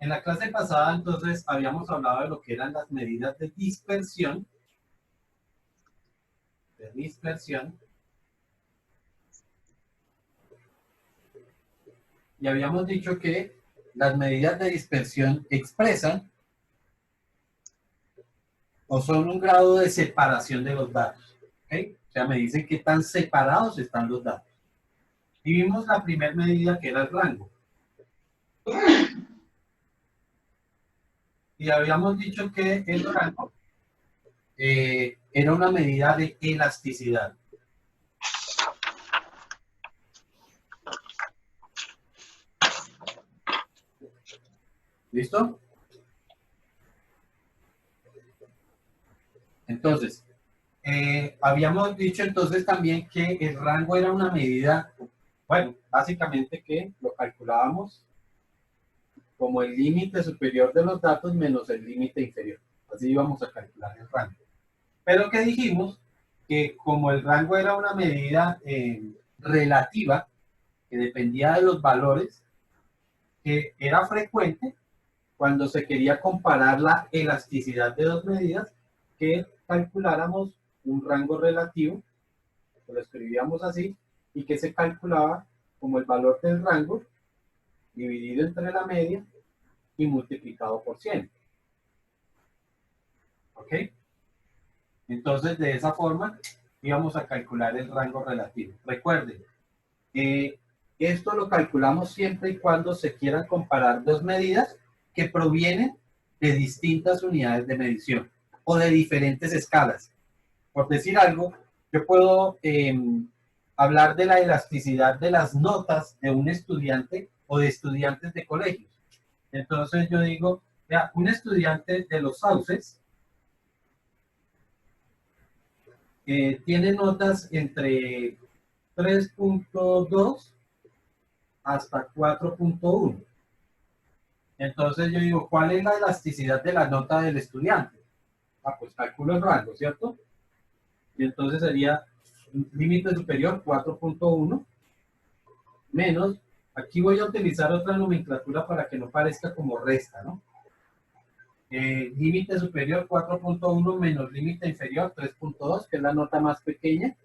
En la clase pasada, entonces, habíamos hablado de lo que eran las medidas de dispersión. Y habíamos dicho que las medidas de dispersión expresan o son un grado de separación de los datos. ¿Okay? O sea, me dicen qué tan separados están los datos. Y vimos la primera medida que era el rango. Y habíamos dicho que el rango era una medida de elasticidad. ¿Listo? Entonces, habíamos dicho entonces también que el rango era una medida, bueno, básicamente que lo calculábamos como el límite superior de los datos menos el límite inferior. Así íbamos a calcular el rango. Pero que dijimos que como el rango era una medida relativa, que dependía de los valores, que era frecuente cuando se quería comparar la elasticidad de dos medidas, que calculáramos un rango relativo, lo escribíamos así, y que se calculaba como el valor del rango dividido entre la media y multiplicado por 100. ¿Ok? Entonces, de esa forma, íbamos a calcular el rango relativo. Recuerden, esto lo calculamos siempre y cuando se quieran comparar dos medidas que provienen de distintas unidades de medición o de diferentes escalas. Por decir algo, yo puedo hablar de la elasticidad de las notas de un estudiante o de estudiantes de colegios. Entonces yo digo, ya, un estudiante de los Sauces tiene notas entre 3.2 hasta 4.1. Entonces yo digo, ¿cuál es la elasticidad de la nota del estudiante? Ah, pues calculo el rango, ¿cierto? Y entonces sería límite superior 4.1 menos, aquí voy a utilizar otra nomenclatura para que no parezca como resta, ¿no? Límite superior 4.1 menos límite inferior 3.2, que es la nota más pequeña.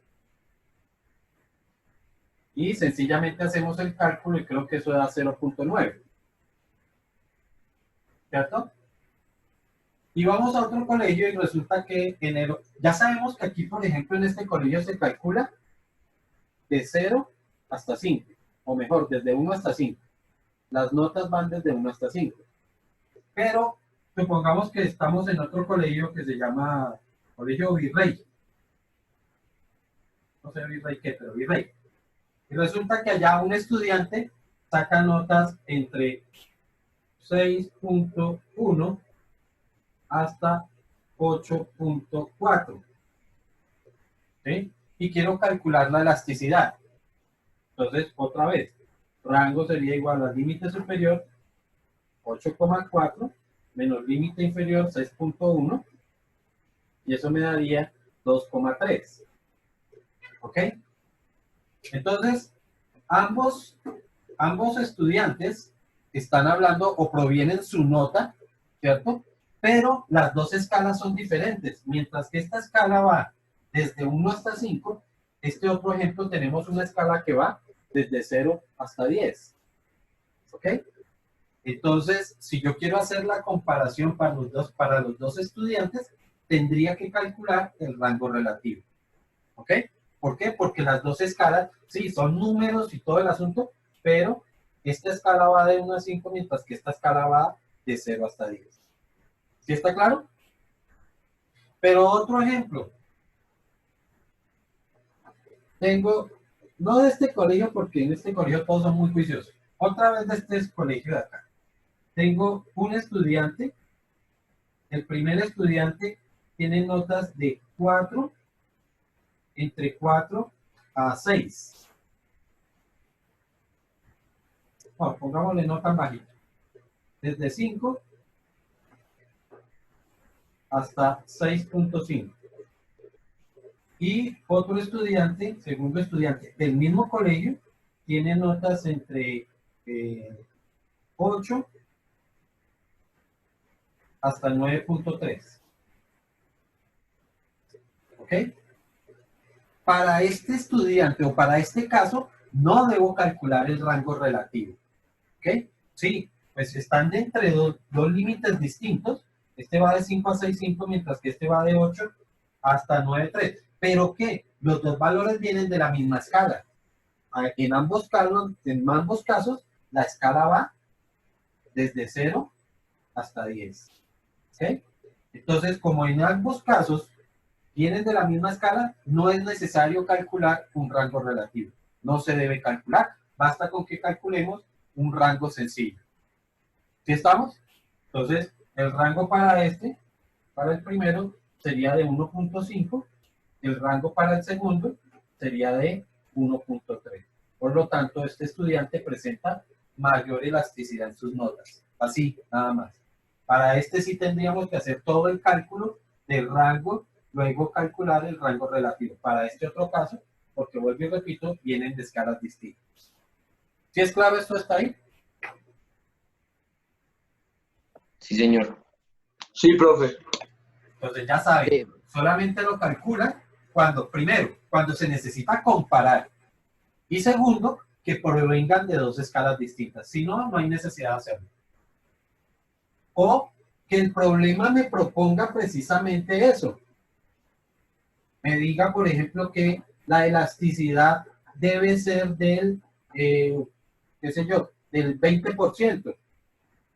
Y sencillamente hacemos el cálculo y creo que eso da 0.9. ¿Cierto? Y vamos a otro colegio y resulta que ya sabemos que aquí, por ejemplo, en este colegio se calcula de 0 hasta 5, o mejor, desde 1 hasta 5. Las notas van desde 1 hasta 5. Pero supongamos que estamos en otro colegio que se llama Colegio Virrey. No sé Virrey qué, pero Virrey. Y resulta que allá un estudiante saca notas entre 6.1 hasta 8.4. ¿Sí? Y quiero calcular la elasticidad. Entonces, otra vez, rango sería igual al límite superior 8.4 menos límite inferior 6.1 y eso me daría 2.3. ¿Ok? Entonces, ambos estudiantes están hablando o provienen su nota, ¿cierto? Pero las dos escalas son diferentes. Mientras que esta escala va desde 1 hasta 5, este otro ejemplo tenemos una escala que va desde 0 hasta 10. ¿Ok? Entonces, si yo quiero hacer la comparación para los dos estudiantes, tendría que calcular el rango relativo. ¿Ok? ¿Por qué? Porque las dos escalas, sí, son números y todo el asunto, pero esta escala va de 1 a 5, mientras que esta escala va de 0 hasta 10. ¿Sí está claro? Pero otro ejemplo. Tengo, no de este colegio, porque en este colegio todos son muy juiciosos. Otra vez de este colegio de acá. Tengo un estudiante. El primer estudiante tiene notas de 4, entre 4 a 6. No, pongámosle no tan bajito. Desde 5 hasta 6.5. Y otro estudiante, segundo estudiante del mismo colegio, tiene notas entre 8 hasta 9.3. ¿Ok? Para este estudiante o para este caso, no debo calcular el rango relativo. ¿Ok? Sí, pues están entre dos límites distintos. Este va de 5 a 6.5, mientras que este va de 8 hasta 9.3. ¿Pero qué? Los dos valores vienen de la misma escala. En ambos casos, la escala va desde 0 hasta 10. ¿Ok? Entonces, como en ambos casos vienen de la misma escala, no es necesario calcular un rango relativo. No se debe calcular. Basta con que calculemos un rango sencillo. ¿Sí estamos? Entonces, el rango para el primero, sería de 1.5. El rango para el segundo sería de 1.3. Por lo tanto, este estudiante presenta mayor elasticidad en sus notas. Así, nada más. Para este sí tendríamos que hacer todo el cálculo del rango, luego calcular el rango relativo. Para este otro caso, porque vuelvo y repito, vienen de escalas distintas. ¿Sí es claro esto hasta ahí? Sí, señor. Sí, profe. Entonces ya saben, solamente lo calculan primero, cuando se necesita comparar. Y segundo, que provengan de dos escalas distintas. Si no, no hay necesidad de hacerlo. O que el problema me proponga precisamente eso. Me diga, por ejemplo, que la elasticidad debe ser del, qué sé yo, del 20%.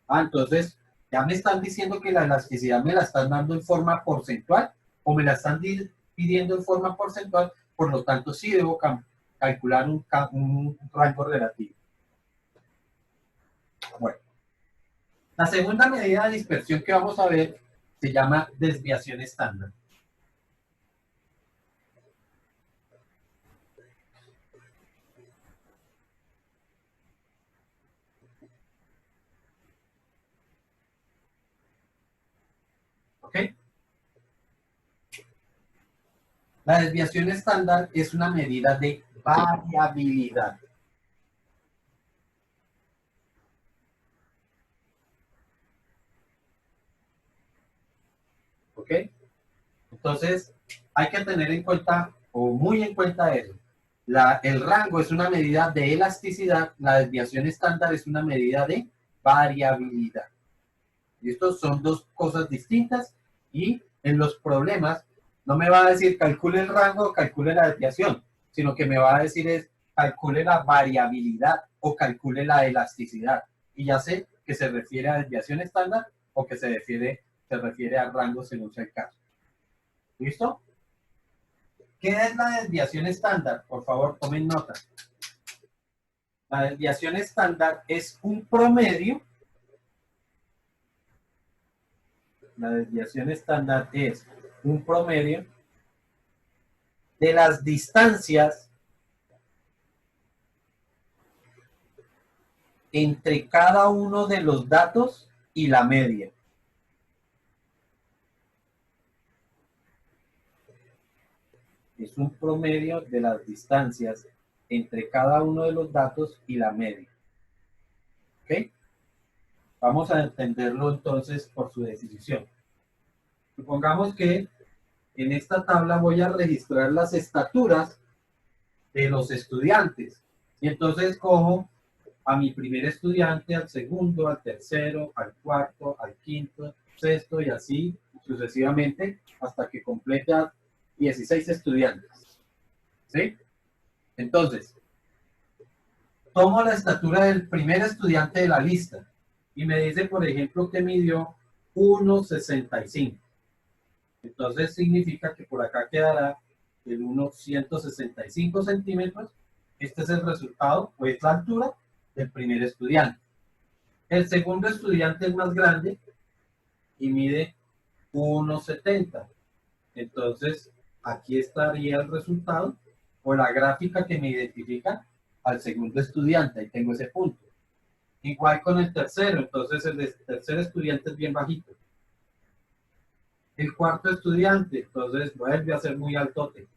Entonces, ya me están diciendo que la elasticidad me la están dando en forma porcentual o me la están pidiendo en forma porcentual, por lo tanto sí debo calcular un rango relativo. Bueno, la segunda medida de dispersión que vamos a ver se llama desviación estándar. ¿Ok? La desviación estándar es una medida de variabilidad. ¿Ok? Entonces, hay que tener en cuenta, o muy en cuenta eso. El rango es una medida de elasticidad, la desviación estándar es una medida de variabilidad. Y estos son dos cosas distintas y en los problemas no me va a decir calcule el rango o calcule la desviación, sino que me va a decir es calcule la variabilidad o calcule la elasticidad. Y ya sé que se refiere a desviación estándar o que se refiere a rango según sea el caso. ¿Listo? ¿Qué es la desviación estándar? Por favor, tomen nota. La desviación estándar es un promedio. La desviación estándar es un promedio de las distancias entre cada uno de los datos y la media. Es un promedio de las distancias entre cada uno de los datos y la media. ¿Ok? Vamos a entenderlo entonces por su definición. Supongamos que en esta tabla voy a registrar las estaturas de los estudiantes. Y entonces cojo a mi primer estudiante, al segundo, al tercero, al cuarto, al quinto, sexto y así sucesivamente hasta que complete a 16 estudiantes. ¿Sí? Entonces, tomo la estatura del primer estudiante de la lista y me dice, por ejemplo, que midió 1,65. Entonces significa que por acá quedará el 1,165 centímetros. Este es el resultado, o es la altura del primer estudiante. El segundo estudiante es más grande y mide 1,70. Entonces, aquí estaría el resultado o la gráfica que me identifica al segundo estudiante. Ahí tengo ese punto. Igual con el tercero, entonces el tercer estudiante es bien bajito. El cuarto estudiante, entonces vuelve a ser muy altote.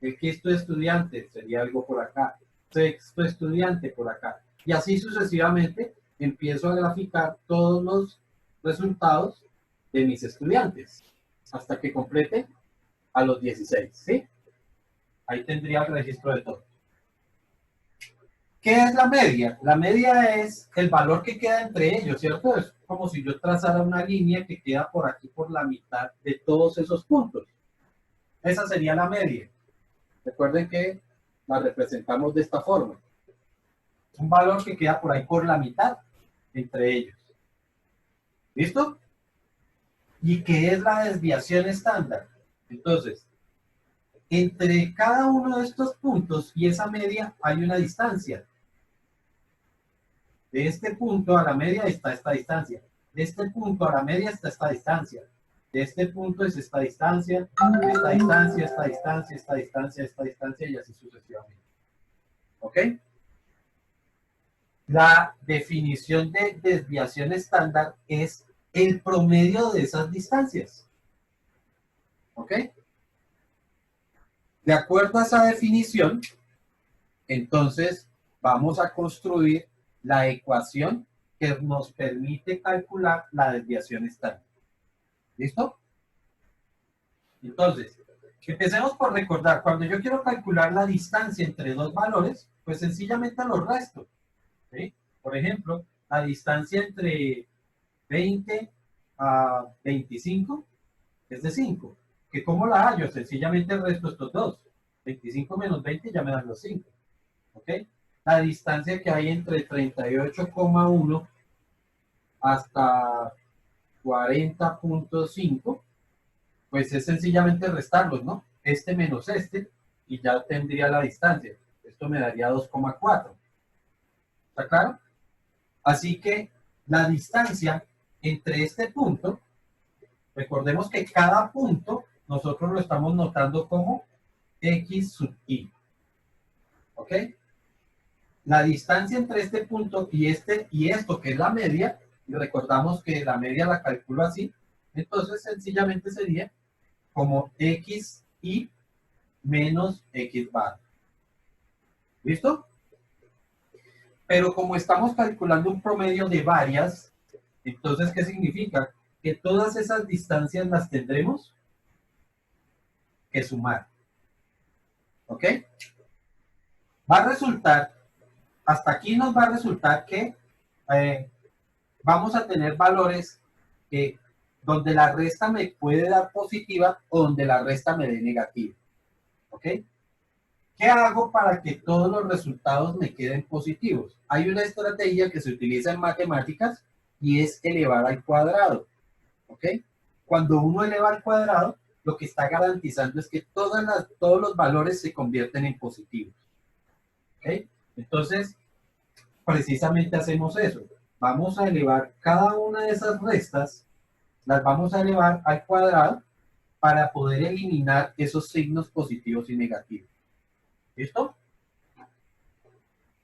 El quinto estudiante sería algo por acá. Sexto estudiante por acá. Y así sucesivamente empiezo a graficar todos los resultados de mis estudiantes hasta que complete a los 16, ¿sí? Ahí tendría el registro de todo. ¿Qué es la media? La media es el valor que queda entre ellos, ¿cierto? Es como si yo trazara una línea que queda por aquí, por la mitad de todos esos puntos. Esa sería la media. Recuerden que la representamos de esta forma. Un valor que queda por ahí por la mitad entre ellos. ¿Listo? ¿Y qué es la desviación estándar? Entonces, entre cada uno de estos puntos y esa media hay una distancia. De este punto a la media está esta distancia. De este punto a la media está esta distancia. De este punto es esta distancia, esta distancia, esta distancia, esta distancia, esta distancia y así sucesivamente. ¿Ok? La definición de desviación estándar es el promedio de esas distancias. ¿Ok? De acuerdo a esa definición, entonces vamos a construir la ecuación que nos permite calcular la desviación estándar. ¿Listo? Entonces, empecemos por recordar, cuando yo quiero calcular la distancia entre dos valores, pues sencillamente los resto. ¿Sí? Por ejemplo, la distancia entre 20 a 25 es de 5. ¿Que cómo la hallo? Sencillamente resto estos dos. 25 menos 20 ya me dan los 5. ¿Ok? La distancia que hay entre 38,1 hasta 40,5, pues es sencillamente restarlos, ¿no? Este menos este, y ya tendría la distancia. Esto me daría 2,4. ¿Está claro? Así que la distancia entre este punto, recordemos que cada punto nosotros lo estamos notando como x sub i. ¿Ok? La distancia entre este punto y esto, que es la media, y recordamos que la media la calculo así, entonces sencillamente sería como xi menos x bar. ¿Listo? Pero como estamos calculando un promedio de varias, entonces, ¿qué significa? Que todas esas distancias las tendremos que sumar. ¿Ok? Va a resultar, hasta aquí nos va a resultar que vamos a tener valores que donde la resta me puede dar positiva o donde la resta me dé negativa. ¿Ok? ¿Qué hago para que todos los resultados me queden positivos? Hay una estrategia que se utiliza en matemáticas y es elevar al cuadrado. ¿Ok? Cuando uno eleva al cuadrado, lo que está garantizando es que todos los valores se convierten en positivos. ¿Ok? Entonces, precisamente hacemos eso. Vamos a elevar cada una de esas restas, las vamos a elevar al cuadrado para poder eliminar esos signos positivos y negativos. ¿Listo?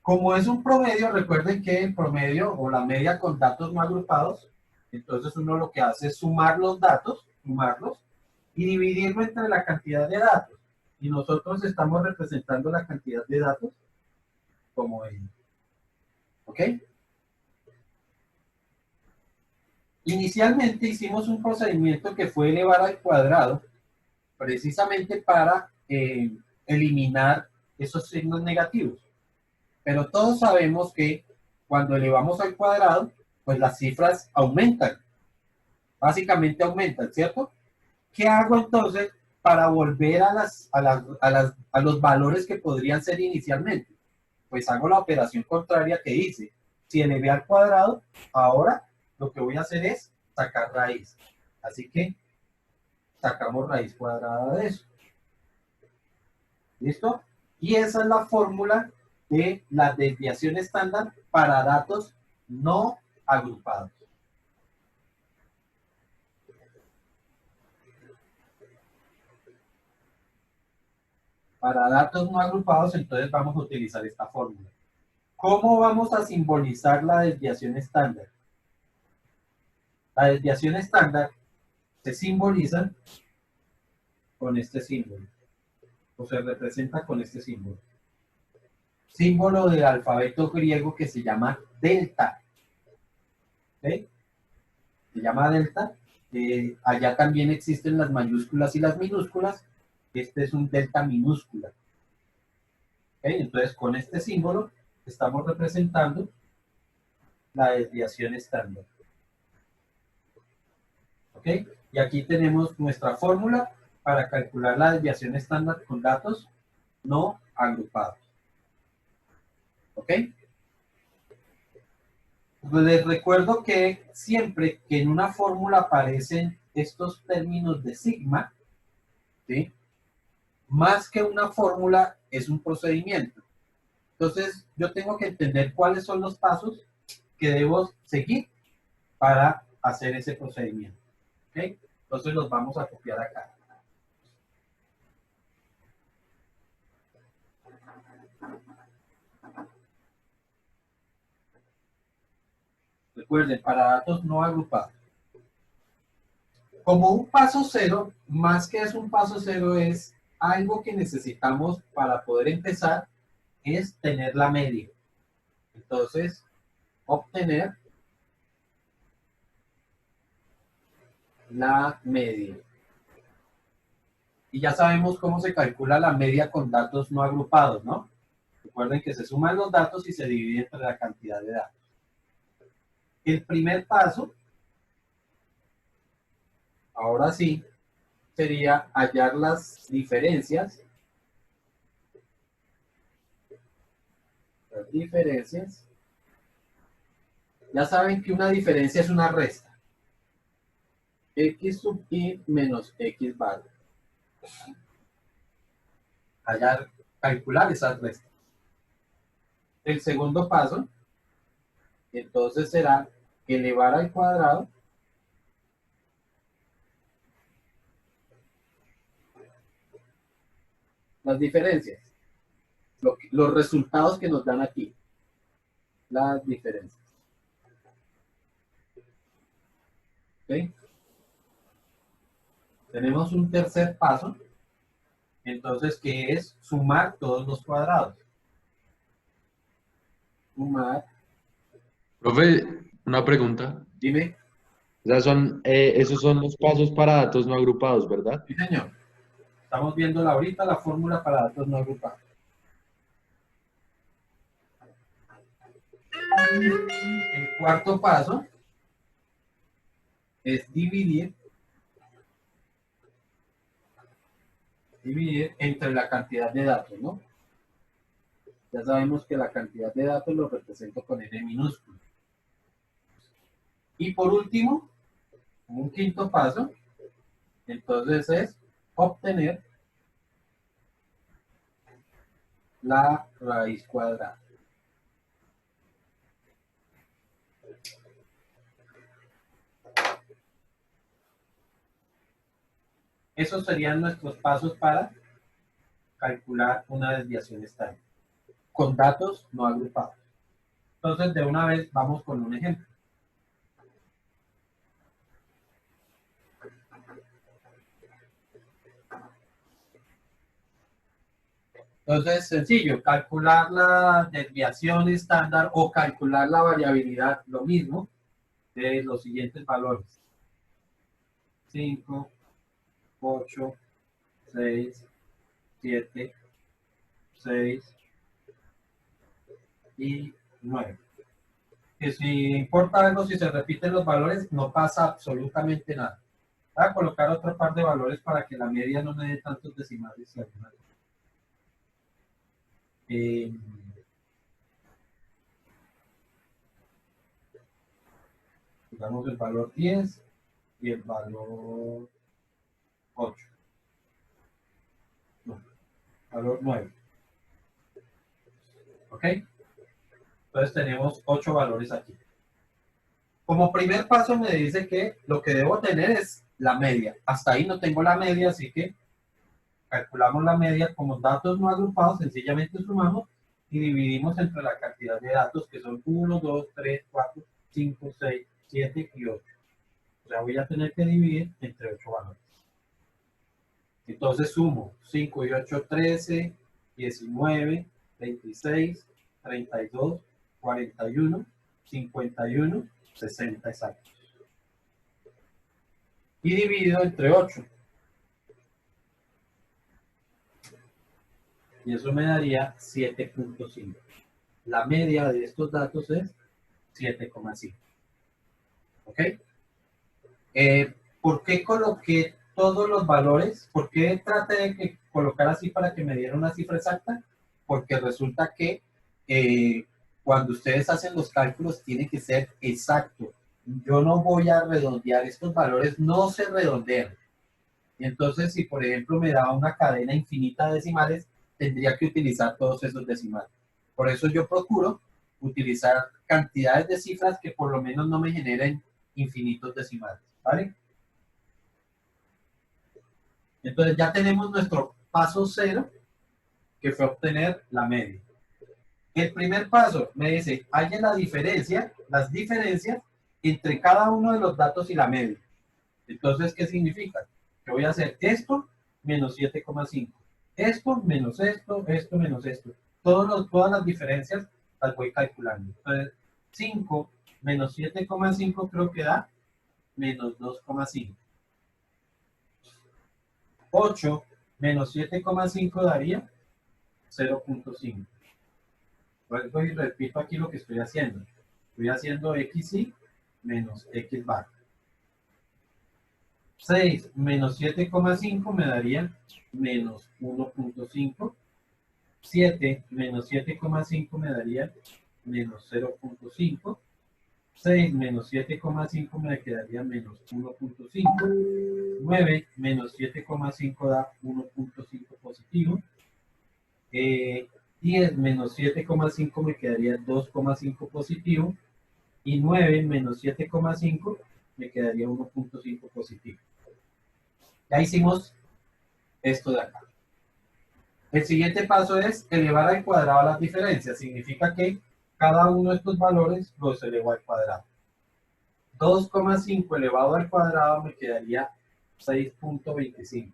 Como es un promedio, recuerden que el promedio o la media con datos no agrupados, entonces uno lo que hace es sumar los datos, sumarlos, y dividirlo entre la cantidad de datos. Y nosotros estamos representando la cantidad de datos como N. ¿Ok? Inicialmente hicimos un procedimiento que fue elevar al cuadrado, precisamente para eliminar esos signos negativos. Pero todos sabemos que cuando elevamos al cuadrado, pues las cifras aumentan. Básicamente aumentan, ¿cierto? ¿Qué hago entonces para volver a los valores que podrían ser inicialmente? Pues hago la operación contraria que hice. Si elevé al cuadrado, ahora lo que voy a hacer es sacar raíz. Así que sacamos raíz cuadrada de eso. ¿Listo? Y esa es la fórmula de la desviación estándar para datos no agrupados. Para datos no agrupados, entonces vamos a utilizar esta fórmula. ¿Cómo vamos a simbolizar la desviación estándar? La desviación estándar se simboliza con este símbolo, o se representa con este símbolo. Símbolo del alfabeto griego que se llama delta. ¿Okay? Se llama delta Allá también existen las mayúsculas y las minúsculas. Este es un delta minúscula. ¿Okay? Entonces, con este símbolo estamos representando la desviación estándar. ¿Ok? Y aquí tenemos nuestra fórmula para calcular la desviación estándar con datos no agrupados. ¿Ok? Les recuerdo que siempre que en una fórmula aparecen estos términos de sigma, ¿sí? Más que una fórmula es un procedimiento. Entonces, yo tengo que entender cuáles son los pasos que debo seguir para hacer ese procedimiento. ¿Ok? Entonces, los vamos a copiar acá. Recuerden, para datos no agrupados. Como un paso cero, más que es un paso cero, es algo que necesitamos para poder empezar, es tener la media. Entonces, obtener la media. Y ya sabemos cómo se calcula la media con datos no agrupados, ¿no? Recuerden que se suman los datos y se divide entre la cantidad de datos. El primer paso, ahora sí, sería hallar las diferencias. Las diferencias. Ya saben que una diferencia es una resta. X sub i menos X bar. Hallar, calcular esas restas. El segundo paso, entonces será elevar al cuadrado las diferencias, los resultados que nos dan aquí, las diferencias. ¿Okay? Tenemos un tercer paso, entonces, que es sumar todos los cuadrados. Sumar. Profe, una pregunta. Dime. Esos son los pasos para datos no agrupados, ¿verdad? Sí, señor. Estamos viendo ahorita la fórmula para datos no agrupados. El cuarto paso es dividir entre la cantidad de datos, ¿no? Ya sabemos que la cantidad de datos lo represento con N minúsculo. Y por último, un quinto paso, entonces es obtener la raíz cuadrada. Esos serían nuestros pasos para calcular una desviación estándar con datos no agrupados. Entonces, de una vez vamos con un ejemplo. Entonces, sencillo, calcular la desviación estándar o calcular la variabilidad, lo mismo, de los siguientes valores. 5, 8, 6, 7, 6 y 9. Que si importa algo, si se repiten los valores, no pasa absolutamente nada. Voy a colocar otro par de valores para que la media no me dé tantos decimales. Digamos el valor 10 y el valor 8. No, valor 9. ¿Ok? Entonces tenemos 8 valores aquí. Como primer paso me dice que lo que debo tener es la media. Hasta ahí no tengo la media, así que calculamos la media como datos no agrupados, sencillamente sumamos y dividimos entre la cantidad de datos que son 1, 2, 3, 4, 5, 6, 7 y 8. O sea, voy a tener que dividir entre 8 valores. Entonces sumo 5 y 8, 13, 19, 26, 32, 41, 51, 60 exactos. y dividido entre 8. Y eso me daría 7.5. La media de estos datos es 7,5. ¿Ok? ¿Por qué coloqué todos los valores? ¿Por qué traté de colocar así para que me diera una cifra exacta? Porque resulta que cuando ustedes hacen los cálculos tiene que ser exacto. Yo no voy a redondear, estos valores no se redondean. Y entonces, si por ejemplo me da una cadena infinita de decimales, tendría que utilizar todos esos decimales. Por eso yo procuro utilizar cantidades de cifras que por lo menos no me generen infinitos decimales, ¿vale? Entonces ya tenemos nuestro paso cero, que fue obtener la media. El primer paso me dice, haya la diferencia, las diferencias entre cada uno de los datos y la media. Entonces, ¿qué significa? Que voy a hacer esto menos 7,5. Esto menos esto, esto menos esto. Todas las diferencias las voy calculando. Entonces, 5 menos 7,5 creo que da menos 2,5. 8 menos 7,5 daría 0.5. Vuelvo y repito aquí lo que estoy haciendo. Estoy haciendo xy menos x bar. 6 menos 7,5 me daría menos 1.5. 7 menos 7,5 me daría menos 0.5. 6 menos 7,5 me quedaría menos 1.5. 9 menos 7,5 da 1.5 positivo. 10 menos 7,5 me quedaría 2,5 positivo. Y 9 menos 7,5 me quedaría 1.5 positivo. Ya hicimos esto de acá. El siguiente paso es elevar al cuadrado las diferencias. Significa que cada uno de estos valores los elevo al cuadrado. 2,5 elevado al cuadrado me quedaría 6.25.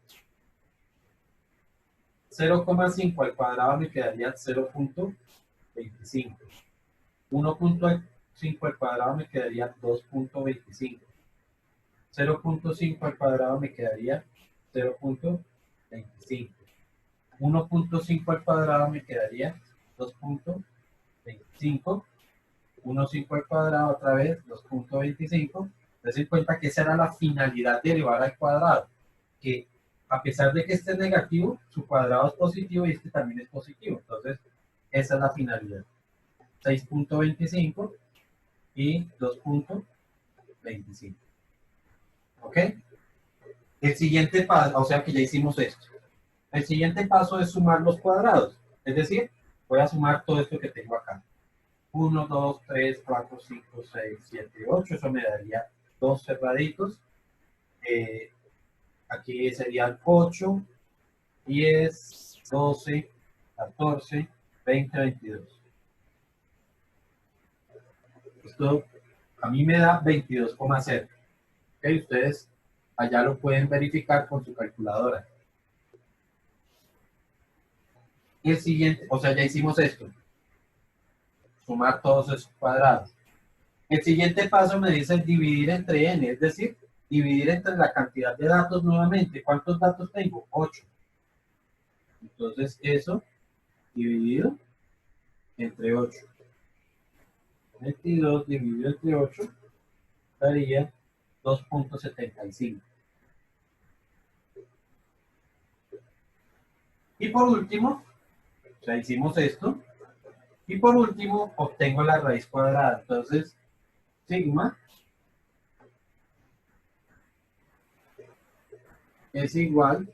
0,5 al cuadrado me quedaría 0.25. 1.5 al cuadrado me quedaría 2.25. 0.5 al cuadrado me quedaría 0.25. 1.5 al cuadrado me quedaría 2.25. 1.5 al cuadrado otra vez 2.25. Entonces en cuenta que esa era la finalidad de elevar al cuadrado, que a pesar de que este es negativo, su cuadrado es positivo y este también es positivo. Entonces esa es la finalidad. 6.25 y 2.25. ¿Ok? El siguiente paso, o sea que ya hicimos esto. El siguiente paso es sumar los cuadrados. Es decir, voy a sumar todo esto que tengo acá. 1, 2, 3, 4, 5, 6, 7, 8. Eso me daría 2 cerraditos. Aquí serían 8, 10, 12, 14, 20, 22. Esto a mí me da 22,0. ¿Okay? Ustedes allá lo pueden verificar con su calculadora. Y el siguiente, o sea, ya hicimos esto. Sumar todos esos cuadrados. El siguiente paso me dice dividir entre n, es decir, dividir entre la cantidad de datos nuevamente. ¿Cuántos datos tengo? 8. Entonces eso dividido entre 8. 22 dividido entre 8 daría 2.75. Y por último, ya hicimos esto. Y por último, obtengo la raíz cuadrada. Entonces, sigma es igual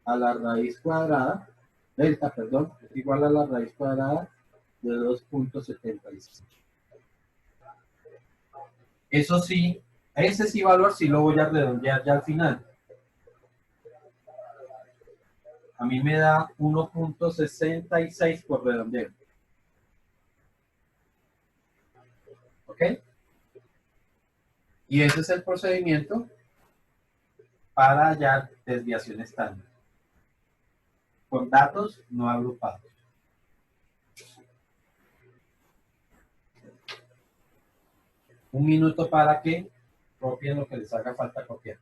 a la raíz cuadrada, delta, perdón, es igual a la raíz cuadrada de 2.75. Eso sí, ese sí valor sí lo voy a redondear ya al final. A mí me da 1.66 por redondeo. ¿Ok? Y ese es el procedimiento para hallar desviación estándar. Con datos no agrupados. Un minuto para que copien lo que les haga falta copiar.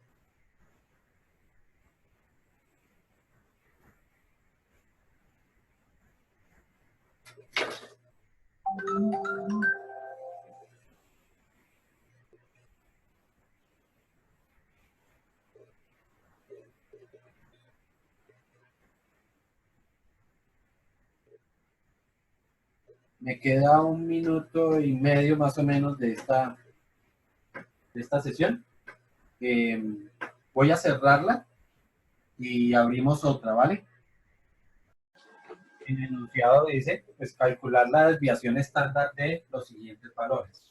Me queda 1 minuto y medio más o menos de esta sesión. Voy a cerrarla y abrimos otra, ¿vale? En el enunciado dice, pues calcular la desviación estándar de los siguientes valores.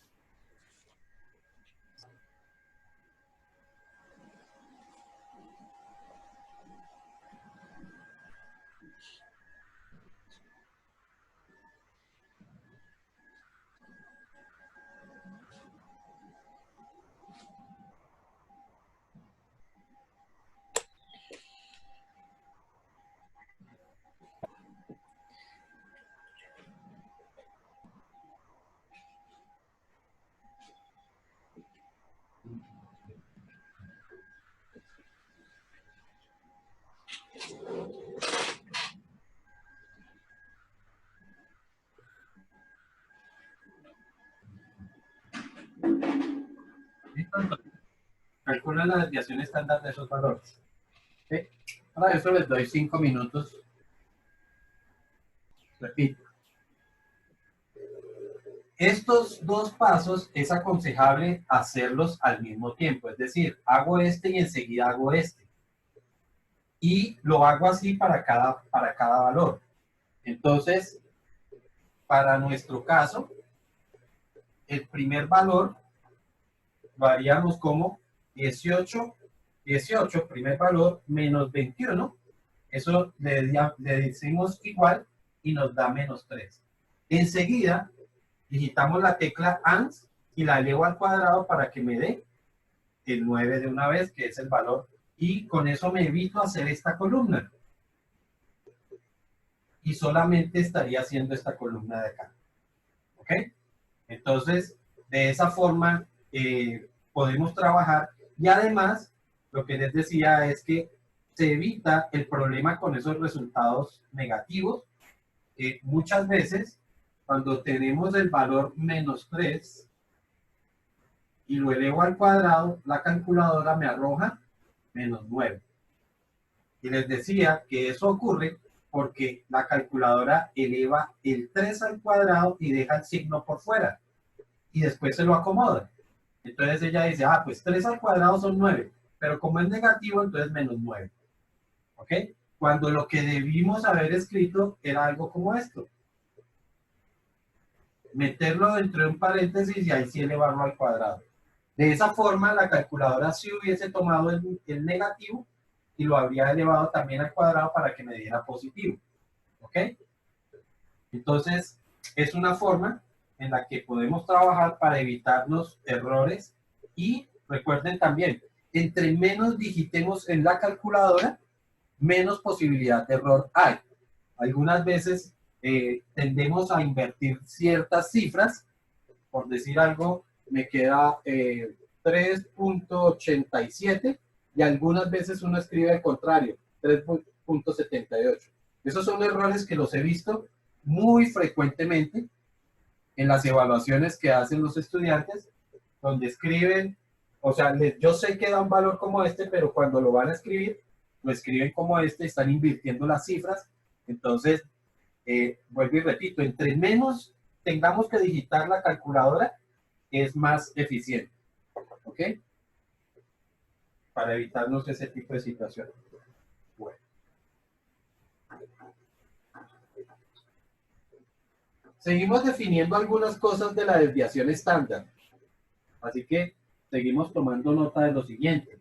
¿Listo? Entonces, calcula la desviación estándar de esos valores. ¿Sí? Para eso les doy 5 minutos. Repito. Estos dos pasos es aconsejable hacerlos al mismo tiempo. Es decir, hago este y enseguida hago este. Y lo hago así para cada valor. Entonces, para nuestro caso, el primer valor lo haríamos como 18, primer valor, menos 21. Eso le decimos igual y nos da menos 3. Enseguida, digitamos la tecla ANS y la elevo al cuadrado para que me dé el 9 de una vez, que es el valor. Y con eso me evito hacer esta columna. Y solamente estaría haciendo esta columna de acá. ¿Ok? Entonces, de esa forma podemos trabajar. Y además, lo que les decía es que se evita el problema con esos resultados negativos. Muchas veces, cuando tenemos el valor menos 3 y lo elevo al cuadrado, la calculadora me arroja menos 9. Y les decía que eso ocurre porque la calculadora eleva el 3 al cuadrado y deja el signo por fuera. Y después se lo acomoda. Entonces ella dice, ah, pues 3 al cuadrado son 9. Pero como es negativo, entonces menos 9. ¿Ok? Cuando lo que debimos haber escrito era algo como esto. Meterlo dentro de un paréntesis y ahí sí elevarlo al cuadrado. De esa forma, la calculadora sí hubiese tomado el negativo y lo habría elevado también al cuadrado para que me diera positivo. ¿Ok? Entonces, es una forma en la que podemos trabajar para evitarnos errores. Y recuerden también, entre menos digitemos en la calculadora, menos posibilidad de error hay. Algunas veces tendemos a invertir ciertas cifras. Por decir algo, me queda 3.87 y algunas veces uno escribe al contrario, 3.78. Esos son errores que los he visto muy frecuentemente en las evaluaciones que hacen los estudiantes, donde escriben, o sea, yo sé que da un valor como este, pero cuando lo van a escribir, lo escriben como este, están invirtiendo las cifras. Entonces, vuelvo y repito, entre menos tengamos que digitar la calculadora, es más eficiente. ¿Ok? Para evitarnos ese tipo de situaciones. Bueno. Seguimos definiendo algunas cosas de la desviación estándar. Así que seguimos tomando nota de lo siguiente.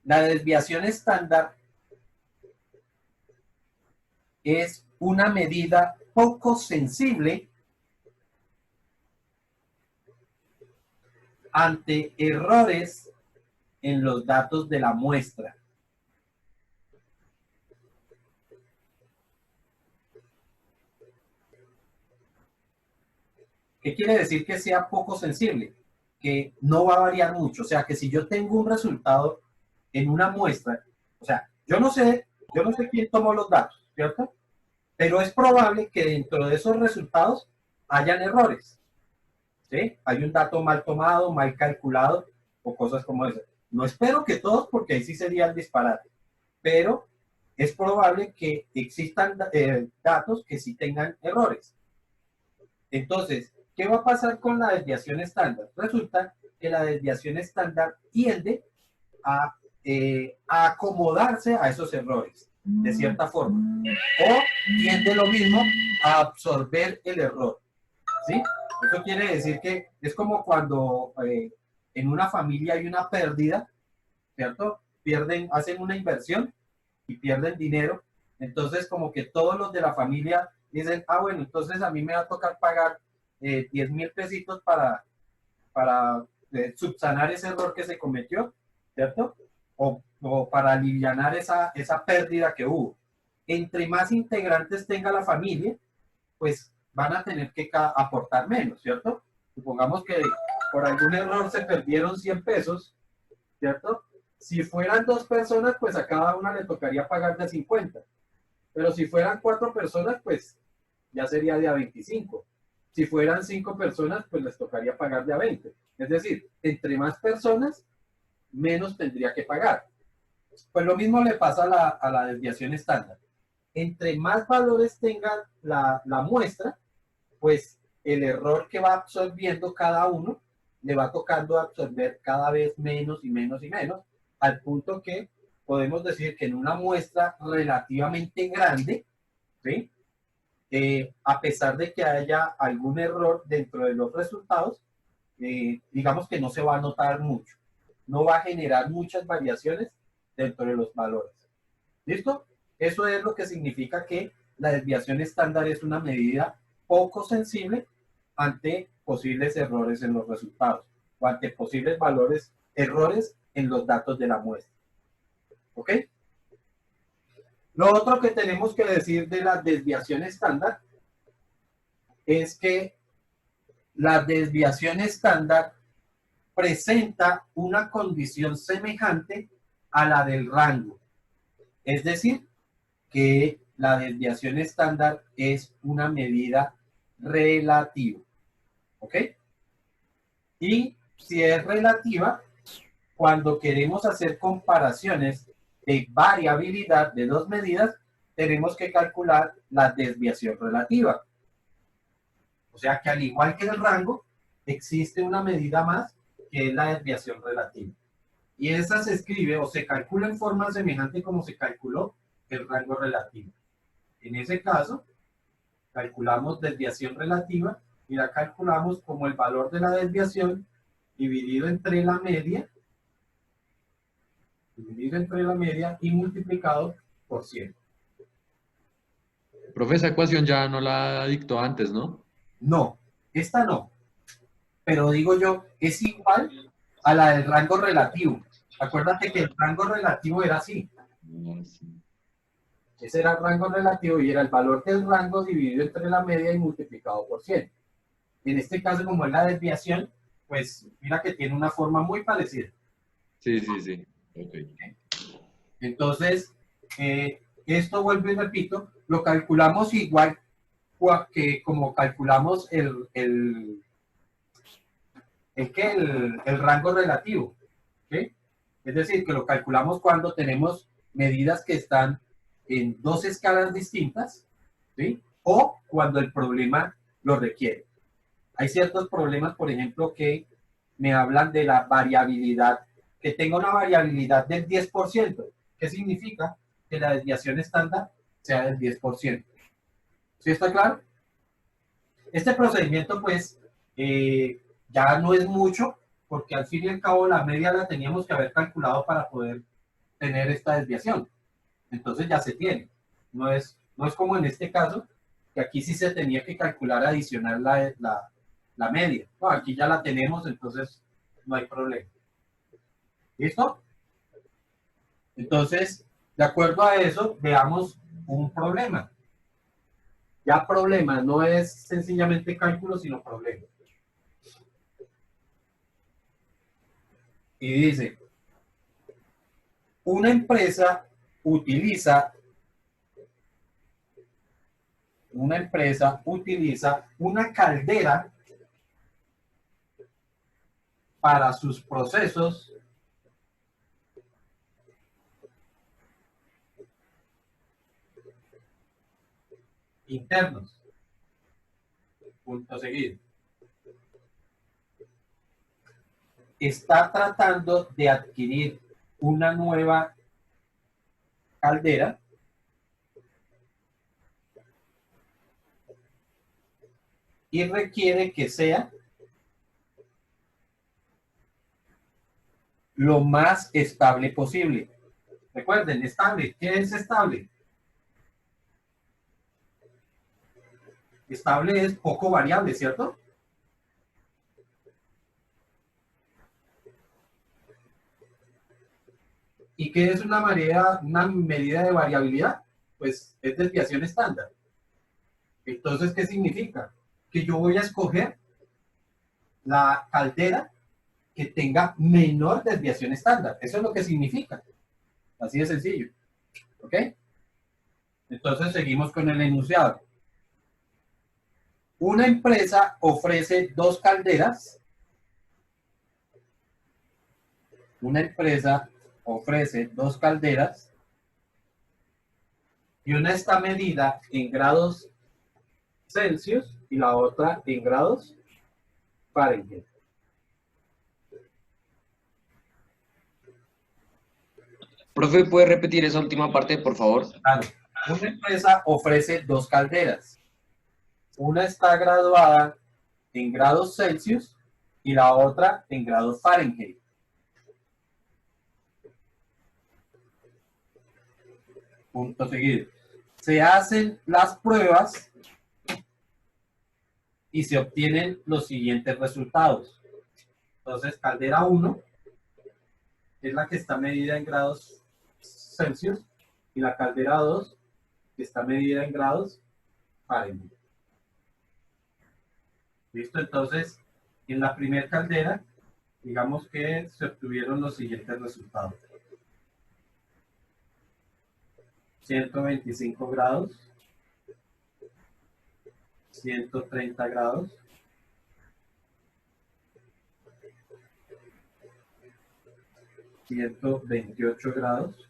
La desviación estándar es una medida poco sensible ante errores en los datos de la muestra. ¿Qué quiere decir que sea poco sensible? Que no va a variar mucho. O sea, que si yo tengo un resultado en una muestra, o sea, yo no sé quién tomó los datos, ¿cierto? Pero es probable que dentro de esos resultados hayan errores, ¿sí? Hay un dato mal tomado, mal calculado o cosas como esas. No espero que todos, porque ahí sí sería el disparate, pero es probable que existan datos que sí tengan errores. Entonces, ¿qué va a pasar con la desviación estándar? Resulta que la desviación estándar tiende a acomodarse a esos errores, de cierta forma. O tiende lo mismo a absorber el error, ¿sí? Eso quiere decir que es como cuando en una familia hay una pérdida, ¿cierto? Hacen una inversión y pierden dinero. Entonces, como que todos los de la familia dicen, ah, bueno, entonces a mí me va a tocar pagar 10,000 pesitos para subsanar ese error que se cometió, ¿cierto? O para aliviar esa pérdida que hubo. Entre más integrantes tenga la familia, pues van a tener que aportar menos, ¿cierto? Supongamos que por algún error se perdieron 100 pesos, ¿cierto? Si fueran 2 personas, pues a cada una le tocaría pagar de 50. Pero si fueran 4 personas, pues ya sería de a 25. Si fueran 5 personas, pues les tocaría pagar de a 20. Es decir, entre más personas, menos tendría que pagar. Pues lo mismo le pasa a la desviación estándar. Entre más valores tenga la muestra, pues el error que va absorbiendo cada uno le va tocando absorber cada vez menos y menos y menos, al punto que podemos decir que en una muestra relativamente grande, ¿sí? A pesar de que haya algún error dentro de los resultados, digamos que no se va a notar mucho, no va a generar muchas variaciones dentro de los valores. ¿Listo? Eso es lo que significa que la desviación estándar es una medida poco sensible ante posibles errores en los resultados o ante posibles errores en los datos de la muestra. ¿Ok? Lo otro que tenemos que decir de la desviación estándar es que la desviación estándar presenta una condición semejante a la del rango. Es decir, que la desviación estándar es una medida relativa. ¿Ok? Y si es relativa, cuando queremos hacer comparaciones de variabilidad de dos medidas, tenemos que calcular la desviación relativa. O sea que al igual que el rango, existe una medida más que es la desviación relativa. Y esa se escribe o se calcula en forma semejante como se calculó el rango relativo. En ese caso, calculamos desviación relativa y la calculamos como el valor de la desviación dividido entre la media y multiplicado por 100. Profe, esa ecuación ya no la dictó antes, ¿no? No, esta no. Pero digo yo, es igual a la del rango relativo. Acuérdate que el rango relativo era así. Ese era el rango relativo y era el valor del rango dividido entre la media y multiplicado por 100. En este caso, como es la desviación, pues mira que tiene una forma muy parecida. Sí, sí, sí. Okay. Entonces, esto vuelvo y repito, lo calculamos igual que como calculamos el rango relativo. ¿Sí? Es decir, que lo calculamos cuando tenemos medidas que están en dos escalas distintas, ¿sí? O cuando el problema lo requiere. Hay ciertos problemas, por ejemplo, que me hablan de la variabilidad, que tenga una variabilidad del 10%. ¿Qué significa? Que la desviación estándar sea del 10%. ¿Sí está claro? Este procedimiento, pues, ya no es mucho, porque al fin y al cabo la media la teníamos que haber calculado para poder tener esta desviación. Entonces ya se tiene. No es como en este caso, que aquí sí se tenía que calcular adicional la media. No, aquí ya la tenemos, entonces no hay problema. ¿Listo? Entonces, de acuerdo a eso, veamos un problema. Ya problema no es sencillamente cálculo, sino problema. Y dice, una empresa utiliza una caldera para sus procesos internos. Punto seguido. Está tratando de adquirir una nueva caldera y requiere que sea lo más estable posible. Recuerden, estable. ¿Qué es estable? Estable es poco variable, ¿cierto? ¿Y qué es una medida de variabilidad? Pues es desviación estándar. Entonces, ¿qué significa? Que yo voy a escoger la caldera que tenga menor desviación estándar. Eso es lo que significa. Así de sencillo. ¿Ok? Entonces, seguimos con el enunciado. Una empresa ofrece dos calderas. Una empresa ofrece dos calderas y una está medida en grados Celsius y la otra en grados Fahrenheit. Profe, ¿puede repetir esa última parte, por favor? Claro. Una empresa ofrece dos calderas. Una está graduada en grados Celsius y la otra en grados Fahrenheit. Punto seguido. Se hacen las pruebas y se obtienen los siguientes resultados. Entonces, caldera 1 es la que está medida en grados Celsius y la caldera 2 que está medida en grados Fahrenheit. ¿Listo? Entonces, en la primera caldera, digamos que se obtuvieron los siguientes resultados. 125 grados, 130 grados, 128 grados,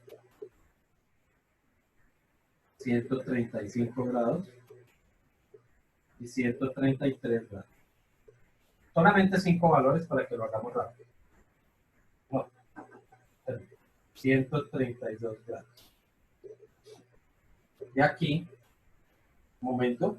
135 grados y 133 grados. Solamente 5 valores para que lo hagamos rápido. No, 132 grados. Y aquí, un momento.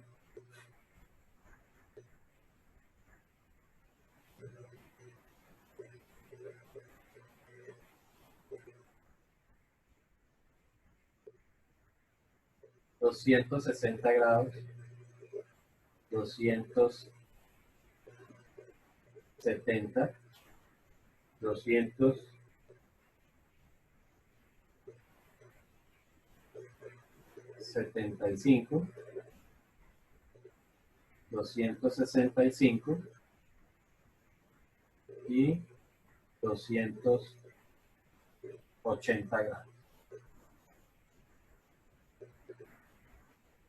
...260 grados... ...270... ...275... ...265... ...y 280 grados.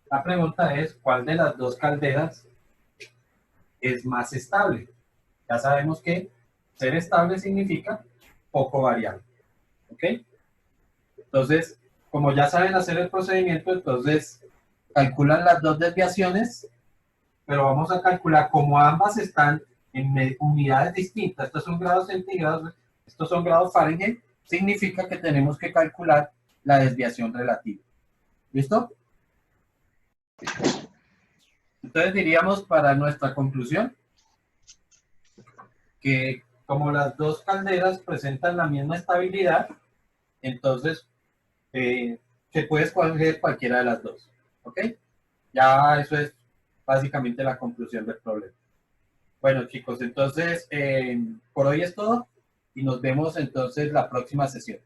La pregunta es, ¿cuál de las dos calderas es más estable? Ya sabemos que ser estable significa poco variable. ¿Ok? Entonces, como ya saben hacer el procedimiento, entonces calculan las dos desviaciones, pero vamos a calcular como ambas están en unidades distintas. Estos son grados centígrados, estos son grados Fahrenheit, significa que tenemos que calcular la desviación relativa. ¿Listo? Entonces diríamos para nuestra conclusión que como las dos calderas presentan la misma estabilidad, entonces se puede escoger cualquiera de las dos. ¿Ok? Ya eso es básicamente la conclusión del problema. Bueno, chicos, entonces por hoy es todo y nos vemos entonces la próxima sesión.